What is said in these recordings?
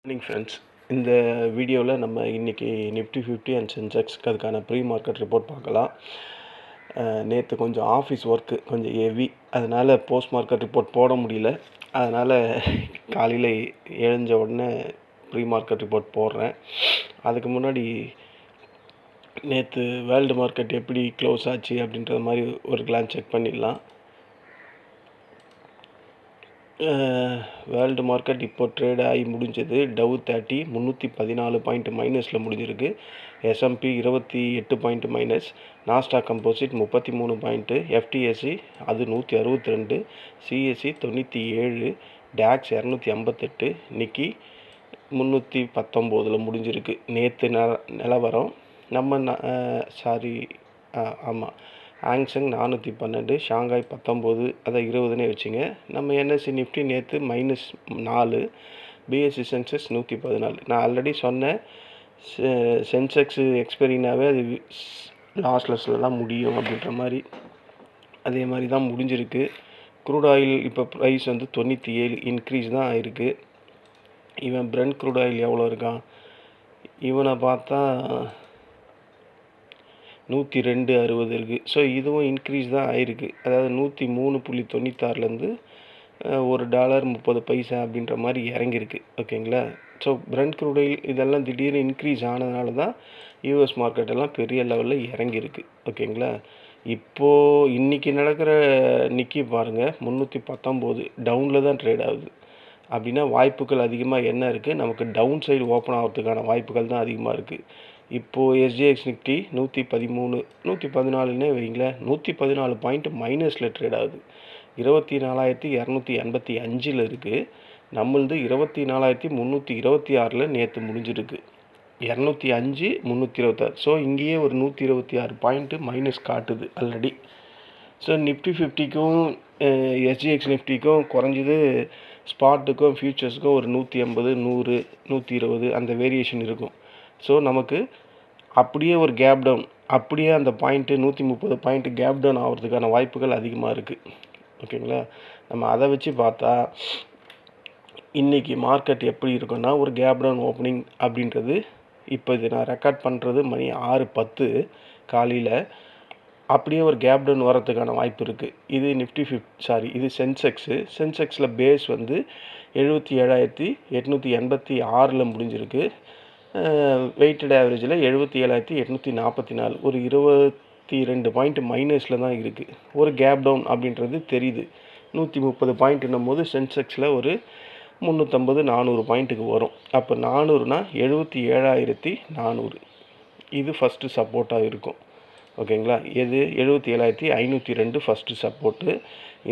Morning friends. இந்த வீடியோவில் நம்ம இன்றைக்கி நிஃப்டி 50 அண்ட் சென்செக்ஸ்க்கு அதுக்கான ப்ரீ மார்க்கெட் ரிப்போர்ட் பார்க்கலாம். நேற்று கொஞ்சம் ஆஃபீஸ் ஒர்க்கு கொஞ்சம் ஹெவி, அதனால் போஸ்ட் மார்க்கெட் ரிப்போர்ட் போட முடியல. அதனால் காலையில் எழுந்த உடனே ப்ரீ மார்க்கெட் ரிப்போர்ட் போடுறேன். அதுக்கு முன்னாடி நேற்று வேர்ல்டு மார்க்கெட் எப்படி க்ளோஸ் ஆச்சு அப்படின்ற மாதிரி ஒரு கிளான்ஸ் செக் பண்ணிடலாம். வேர்ல்டு மார்க்கெட் இப்போ ட்ரேட் ஆகி முடிஞ்சது. டவ் 30 314 பாயிண்ட் மைனஸில் முடிஞ்சிருக்கு. S&P 28 point minus. Nasdaq composite 33 point. FTSE அது 162, CSE 97, DAX 258, நிக்கி 319 முடிஞ்சிருக்கு. நேற்று நிலவரம் நம்ம ஆமாம், ஹாங்செங் 412, ஷாங்காய் 19, அதை 20னே வச்சுங்க. நம்ம NSE நிஃப்டி நேற்று -4, BSE சென்செக்ஸ் 114. நான் ஆல்ரெடி சொன்னேன், சென்செக்ஸு எக்ஸ்பெரினாவே அது லாஸ்லெஸில் தான் முடியும் அப்படின்ற மாதிரி. அதே மாதிரி தான் முடிஞ்சிருக்கு. க்ரூட் ஆயில் இப்போ ப்ரைஸ் 97 இன்க்ரீஸ் தான் ஆயிருக்கு. இவன் பிரெண்ட் க்ரூட் ஆயில் எவ்வளோ இருக்கான், இவனை பார்த்தா 102.60 இருக்குது. ஸோ இதுவும் இன்க்ரீஸ் தான் ஆயிருக்கு. அதாவது 103.96லேருந்து $1.30 அப்படின்ற மாதிரி இறங்கியிருக்கு. ஓகேங்களா. ஸோ பிரெண்ட் க்ரூட் ஆயில் இதெல்லாம் திடீர்னு இன்க்ரீஸ் ஆனதுனால தான் யூஎஸ் மார்க்கெட்டெல்லாம் பெரிய லெவலில் இறங்கியிருக்கு. ஓகேங்களா. இப்போது இன்றைக்கி நடக்கிற நிக்கி பாருங்கள், 319 டவுனில் தான் ட்ரேட் ஆகுது. அப்படின்னா வாய்ப்புகள் அதிகமாக என்ன இருக்குது, நமக்கு டவுன் சைடு ஓப்பன் ஆகிறதுக்கான வாய்ப்புகள் தான் அதிகமாக இருக்குது. இப்போது SGX நிஃப்டி 113 114ன்னே வைங்களேன், 114 பாயிண்ட் மைனஸில் ட்ரேட் ஆகுது. 24,285 இருக்குது. நம்மளது 24,326 நேற்று முடிஞ்சிருக்கு. 205 326. ஸோ இங்கேயே ஒரு 126 பாயிண்ட்டு மைனஸ் காட்டுது ஆல்ரெடி. ஸோ நிஃப்டி 50க்கும் SGX நிஃப்டிக்கும் குறைஞ்சது ஸ்பாட்டுக்கும் ஃபியூச்சர்ஸுக்கும் ஒரு 180 100 120 அந்த வேரியேஷன் இருக்கும். ஸோ நமக்கு அப்படியே ஒரு கேப் டவுன், அப்படியே அந்த பாயிண்ட்டு 130 பாயிண்ட்டு கேப் டவுன் ஆகிறதுக்கான வாய்ப்புகள் அதிகமாக இருக்குது. ஓகேங்களா. நம்ம அதை வச்சு பார்த்தா இன்றைக்கி மார்க்கெட் எப்படி இருக்குன்னா, ஒரு கேப் டவுன் ஓப்பனிங் அப்படின்றது, இப்போ இது நான் ரெக்கார்ட் பண்ணுறது மணி 6:10 காலையில். அப்படியே ஒரு கேப் டவுன் வரதுக்கான வாய்ப்பு இருக்குது. இது நிஃப்டி இது சென்செக்ஸில் பேஸ் 77,886 முடிஞ்சிருக்கு. வெயிட்டட் ஆவரேஜில் 77,844, ஒரு 22 பாயிண்ட் மைனஸில் தான் இருக்குது. ஒரு கேப் டவுன் அப்படின்றது தெரியுது. 130 பாயிண்ட்டுன்னும் போது சென்செக்ஸில் ஒரு 350 400 பாயிண்ட்டுக்கு வரும். அப்போ 400னா 77,400, இது ஃபஸ்ட்டு சப்போர்ட்டாக இருக்கும். ஓகேங்களா. எது 77,502 ஃபஸ்ட்டு சப்போர்ட்டு.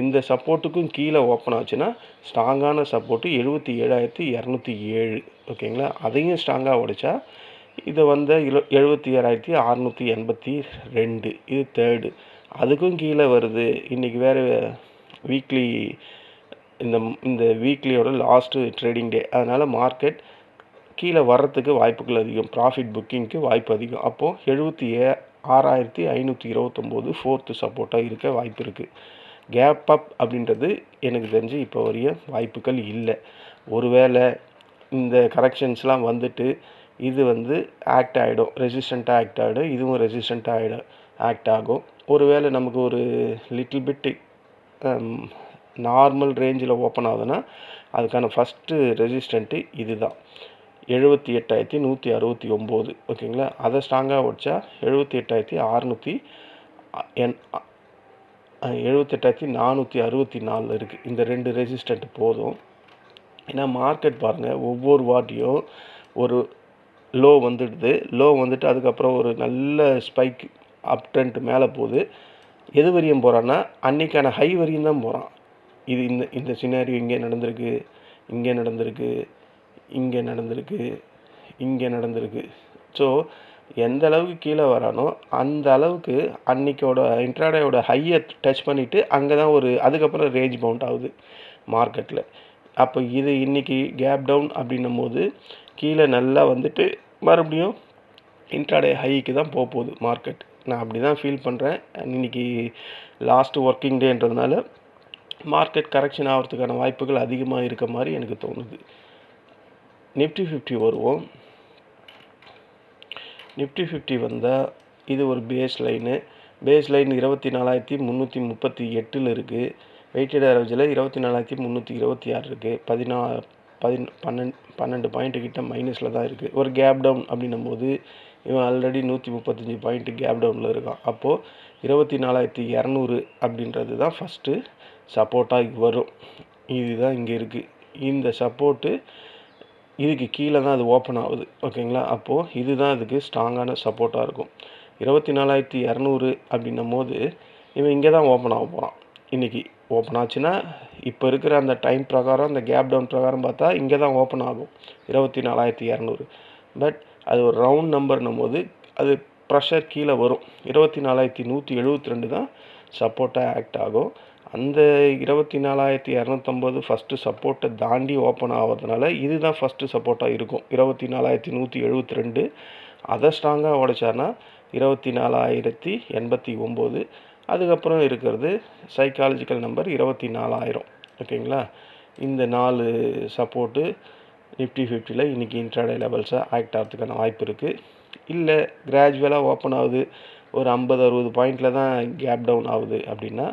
இந்த சப்போர்ட்டுக்கும் கீழே ஓப்பன் ஆச்சுன்னா ஸ்ட்ராங்கான சப்போர்ட்டு 77,207. ஓகேங்களா. அதையும் ஸ்ட்ராங்காக உடைச்சா இதை 77,682, இது தேர்டு. அதுக்கும் கீழே வருது. இன்றைக்கி வேறு வீக்லி, இந்த வீக்லியோட லாஸ்ட்டு ட்ரேடிங் டே, அதனால் மார்க்கெட் கீழே வர்றதுக்கு வாய்ப்புகள் அதிகம், ப்ராஃபிட் புக்கிங்க்கு வாய்ப்பு அதிகம். அப்போது 76,529 ஃபோர்த்து சப்போர்ட்டாக இருக்க வாய்ப்பு இருக்குது. கேப் அப் அப்படின்றது எனக்கு தெரிஞ்சு இப்போ வரையும் வாய்ப்புகள் இல்லை. ஒருவேளை இந்த கரெக்ஷன்ஸ்லாம் வந்துட்டு இது ஆக்ட் ஆகிடும், ரெசிஸ்டண்ட்டாக ஆக்ட் ஆகிடும், இதுவும் ரெசிஸ்டண்ட்டாக ஆக்ட் ஆகும். ஒருவேளை நமக்கு ஒரு லிட்டில் பிட்டு நார்மல் ரேஞ்சில் ஓப்பன் ஆகுதுன்னா அதுக்கான ஃபஸ்ட்டு ரெசிஸ்டண்ட்டு இது தான், 78,169. ஓகேங்களா. அதை ஸ்ட்ராங்காக உடைச்சா 78,464 இருக்குது. இந்த 2 ரெசிஸ்டண்ட் போதும். ஏன்னா மார்க்கெட் பாருங்கள், ஒவ்வொரு வாட்டியும் ஒரு லோ வந்துட்டு அதுக்கப்புறம் ஒரு நல்ல ஸ்பைக் அப் ட்ரெண்ட் மேலே போகுது. எது வரையும் போகிறான்னா அன்றைக்கான ஹை வரையும் தான் போகிறான். இது இந்த சினாரியோ இங்கே நடந்திருக்கு, இங்கே நடந்திருக்கு. ஸோ எந்த அளவுக்கு கீழே வரானோ அந்த அளவுக்கு அன்றைக்கோட இன்ட்ராடேயோட ஹையை டச் பண்ணிவிட்டு அங்கே தான் அதுக்கப்புறம் ரேஞ்ச் பவுண்ட் ஆகுது மார்க்கெட்டில். அப்போ இது இன்றைக்கி கேப் டவுன் அப்படின்னும் போது கீழே நல்லா வந்துட்டு மறுபடியும் இன்ட்ராடே ஹைக்கு தான் போகுது மார்க்கெட். நான் அப்படி தான் ஃபீல் பண்ணுறேன். இன்றைக்கி லாஸ்ட்டு ஒர்க்கிங் டேன்றதுனால மார்க்கெட் கரெக்ஷன் ஆகிறதுக்கான வாய்ப்புகள் அதிகமாக இருக்க மாதிரி எனக்கு தோணுது. நிஃப்டி 50 வருவோம். நிஃப்டி 50 வந்தால் இது ஒரு பேஸ் லைன் 24,338 இருக்குது. வெயிட்டட் ஆவரேஜில் 24,326 இருக்குது. 12 பாயிண்ட் கிட்ட மைனஸில் தான் இருக்குது. ஒரு கேப் டவுன் அப்படின்னும் போது இவன் ஆல்ரெடி 135 பாயிண்ட் கேப் டவுனில் இருக்கான். அப்போது 24,200 அப்படின்றது தான் ஃபஸ்ட்டு சப்போர்ட்டாக வரும். இதுதான் இங்கே இருக்குது. இந்த சப்போர்ட்டு இதுக்கு கீழே தான் அது ஓப்பன் ஆகுது. ஓகேங்களா? அப்போது இதுதான் அதுக்கு ஸ்ட்ராங்கான சப்போர்ட்டாக இருக்கும். 24,200 அப்படின்னும் போது இவன் இங்கே தான் ஓப்பன் ஆக போகிறான். இன்றைக்கி ஓப்பன் ஆச்சுன்னா இப்போ இருக்கிற அந்த டைம் பிரகாரம் அந்த கேப் டவுன் பிரகாரம் பார்த்தா இங்கே தான் ஓப்பன் ஆகும் 24,200. பட் அது ஒரு ரவுண்ட் நம்பர்னும் போது அது ப்ரெஷர் கீழே வரும். 24,172 தான் சப்போர்ட்டாக ஆக்ட் ஆகும். அந்த 24,250 ஃபஸ்ட்டு சப்போர்ட்டை தாண்டி ஓப்பன் ஆகிறதுனால இதுதான் ஃபஸ்ட்டு சப்போர்ட்டாக இருக்கும். 24,172 அதை ஸ்ட்ராங்காக உடைச்சானா 24,089. அதுக்கப்புறம் இருக்கிறது சைக்காலஜிக்கல் நம்பர் 24,000. ஓகேங்களா? இந்த 4 சப்போர்ட்டு நிஃப்டி 50ல் இன்றைக்கி இன்ட்ராடே லெவல்ஸாக ஆக்ட் ஆகிறதுக்கான வாய்ப்பு இருக்குது. இல்லை கிராஜுவலாக ஓப்பன் ஆகுது, ஒரு 50-60 பாயிண்டில் தான் கேப் டவுன் ஆகுது அப்படின்னா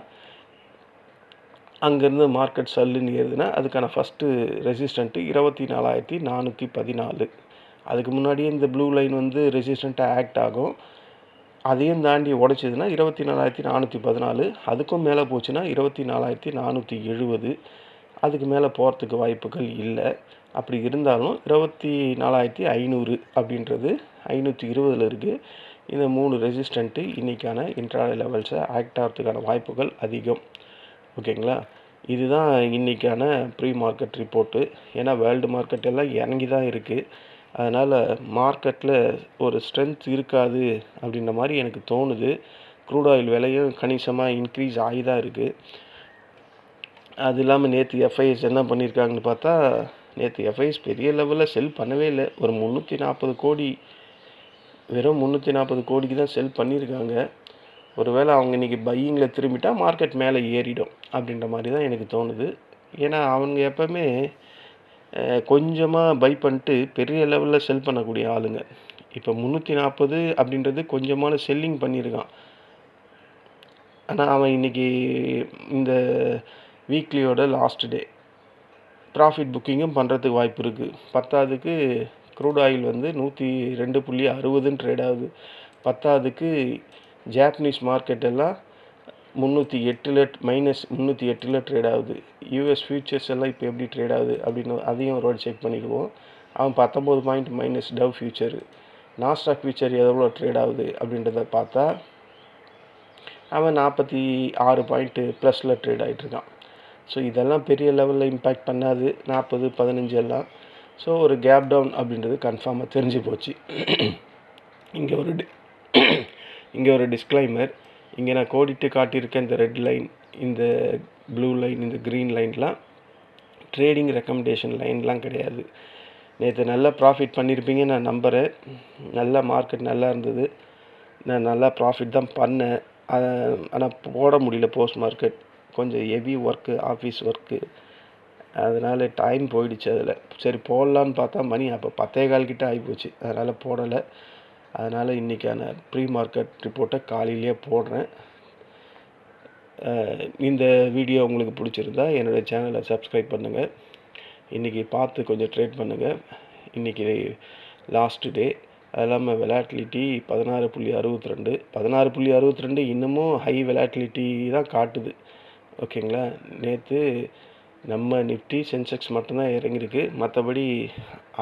அங்கேருந்து மார்க்கெட் சல்லுன்னு ஏறுதுன்னா அதுக்கான ஃபஸ்ட்டு ரெசிஸ்டண்ட்டு 24,414. அதுக்கு முன்னாடியே இந்த ப்ளூ லைன் வந்து ரெசிஸ்டண்ட்டாக ஆக்ட் ஆகும். அதையும் தாண்டி உடைச்சதுன்னா 24,414. அதுக்கும் மேலே போச்சுன்னா 24,470. அதுக்கு மேலே போகிறதுக்கு வாய்ப்புகள் இல்லை. அப்படி இருந்தாலும் 24,500 அப்படின்றது 520 இருக்குது. இந்த 3 ரெசிஸ்டண்ட்டு இன்றைக்கான இன்ட்ராடே லெவல்ஸை ஆக்ட் ஆகிறதுக்கான வாய்ப்புகள் அதிகம். ஓகேங்களா? இதுதான் இன்றைக்கான ப்ரீ மார்க்கெட் ரிப்போர்ட்டு. ஏன்னா வேர்ல்டு மார்க்கெட் எல்லாம் இறங்கி தான் இருக்குது. அதனால் மார்க்கெட்டில் ஒரு ஸ்ட்ரென்த் இருக்காது அப்படின்ற மாதிரி எனக்கு தோணுது. க்ரூட் ஆயில் விலையும் கணிசமாக இன்க்ரீஸ் ஆகி தான் இருக்குது. அது இல்லாமல் நேற்று எஃப்ஐஎஸ் என்ன பண்ணியிருக்காங்கன்னு பார்த்தா, நேற்று எஃப்ஐஎஸ் பெரிய லெவலில் செல் பண்ணவே இல்லை. ஒரு 340 கோடி, வெறும் 340 கோடிக்கு தான் செல் பண்ணியிருக்காங்க. ஒருவேளை அவங்க இன்றைக்கி பையிங்கில் திரும்பிட்டால் மார்க்கெட் மேலே ஏறிடும் அப்படின்ற மாதிரி தான் எனக்கு தோணுது. ஏன்னா அவங்க எப்போவுமே கொஞ்சமாக பை பண்ணிட்டு பெரிய லெவலில் செல் பண்ணக்கூடிய ஆளுங்க. இப்போ 340 அப்படின்றது கொஞ்சமான செல்லிங் பண்ணியிருக்கான். ஆனால் அவன் இன்றைக்கி இந்த வீக்லியோட லாஸ்ட் டே ப்ராஃபிட் புக்கிங்கும் பண்ணுறதுக்கு வாய்ப்பு இருக்குது. பத்தாவதுக்கு க்ரூட் ஆயில் வந்து 102.60 ட்ரேட் ஆகுது. பத்தாவதுக்கு ஜாப்பனீஸ் மார்க்கெட் எல்லாம் -308 ட்ரேட் ஆகுது. யூஎஸ் ஃபியூச்சர்ஸ் எல்லாம் இப்போ எப்படி ட்ரேட் ஆகுது அப்படின்னு அதையும் ஒரு வாட்டி செக் பண்ணிக்குவோம். அவன் 19 point minus Dow future. Nasdaq future எவ்வளோ ட்ரேட் ஆகுது அப்படின்றத பார்த்தா அவன் 46 பாயிண்ட்டு ப்ளஸில் ட்ரேட் ஆகிட்டுருக்கான். ஸோ இதெல்லாம் பெரிய லெவலில் இம்பேக்ட் பண்ணாது 40, 15 எல்லாம். ஸோ ஒரு கேப் டவுன் அப்படின்றது கன்ஃபார்மாக தெரிஞ்சு போச்சு. இங்கே ஒரு டிஸ்க்ளைமர். இங்கே நான் கோடிட்டு காட்டியிருக்கேன் இந்த ரெட் லைன், இந்த ப்ளூ லைன், இந்த க்ரீன் லைன்லாம் ட்ரேடிங் ரெக்கமெண்டேஷன் லைன்லாம் கிடையாது. நேற்று நல்லா ப்ராஃபிட் பண்ணியிருப்பீங்க நான் நம்புகிறேன். நல்லா மார்க்கெட் நல்லா இருந்தது. நான் நல்லா ப்ராஃபிட் தான் பண்ணேன். ஆனால் போட முடியல. போஸ்ட் மார்க்கெட் கொஞ்சம் ஹெவி ஒர்க்கு, ஆஃபீஸ் ஒர்க்கு, அதனால் டைம் போயிடுச்சு. அதில் சரி போடலான்னு பார்த்தா மணி அப்போ 10:15 கிட்ட ஆகிப்போச்சு. அதனால் போடலை. அதனால் இன்றைக்கான ப்ரீ மார்க்கெட் ரிப்போர்ட்டை காலையிலேயே போடுறேன். இந்த வீடியோ உங்களுக்கு பிடிச்சிருந்தா என்னோடய சேனலை சப்ஸ்கிரைப் பண்ணுங்கள். இன்றைக்கி பார்த்து கொஞ்சம் ட்ரேட் பண்ணுங்கள். இன்றைக்கி லாஸ்ட்டு டே. அது இல்லாமல் வெலாட்டிலிட்டி 16.62 இன்னமும் ஹை வெலாட்டிலிட்டி தான் காட்டுது. ஓகேங்களா? நேற்று நம்ம நிஃப்டி சென்செக்ஸ் மட்டும்தான் இறங்கியிருக்கு. மற்றபடி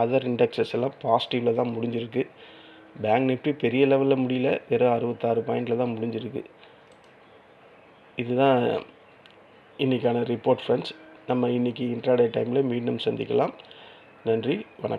அதர் இண்டெக்ஸஸ் எல்லாம் பாசிட்டிவில் தான் முடிஞ்சிருக்கு. பேங்க் நிஃப்டி பெரிய லெவலில் முடியல, வெறும் 66 பாயிண்டில் தான் முடிஞ்சிருக்கு. இதுதான் இன்றைக்கான ரிப்போர்ட் ஃப்ரெண்ட்ஸ். நம்ம இன்றைக்கி இன்ட்ராடே டைமில் மீண்டும் சந்திக்கலாம். நன்றி, வணக்கம்.